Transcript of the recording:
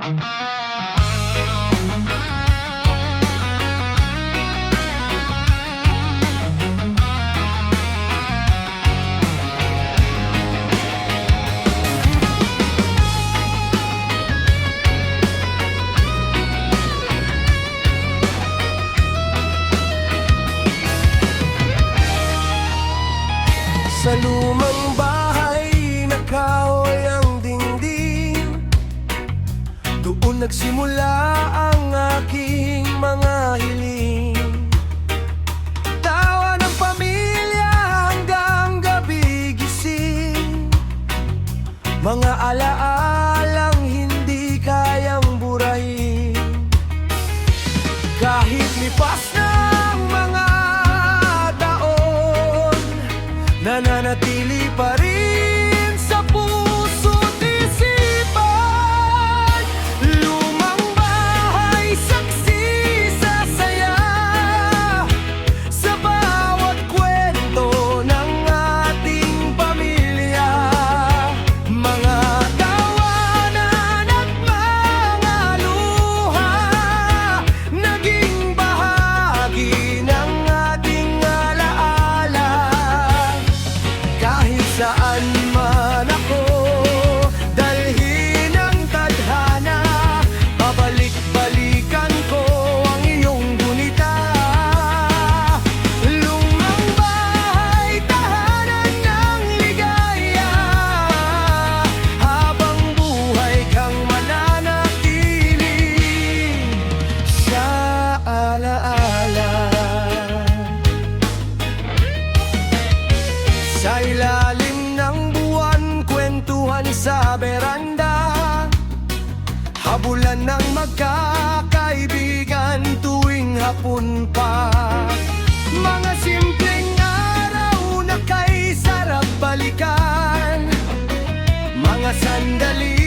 Sa lumang bahay na kahoy ang dingding, doon nagsimula ang aking mga hiling. Tawa ng pamilya hanggang gabi gising, mga alaalang hindi kayang burahin. Kahit lipas na ang mga nananatili pa rin sa puso't isipan. Lumang bahay, saksi sa saya, sa bawat kwento ng ating pamilya. Mga tawanan at mga luha, naging bahagi ng ating alaala. Kahit saan man ako dalhin ang tadhana, babalik-balikan ko ang iyong gunita. Lumang bahay, tahanan ng ligaya, habang buhay kang mananatili sa alaala. Sa ilalim ng buwan, kwentuhan sa beranda, habulan ng magkakaibigan tuwing hapon pa. Mga simpleng araw na kay sarap balikan, mga sandali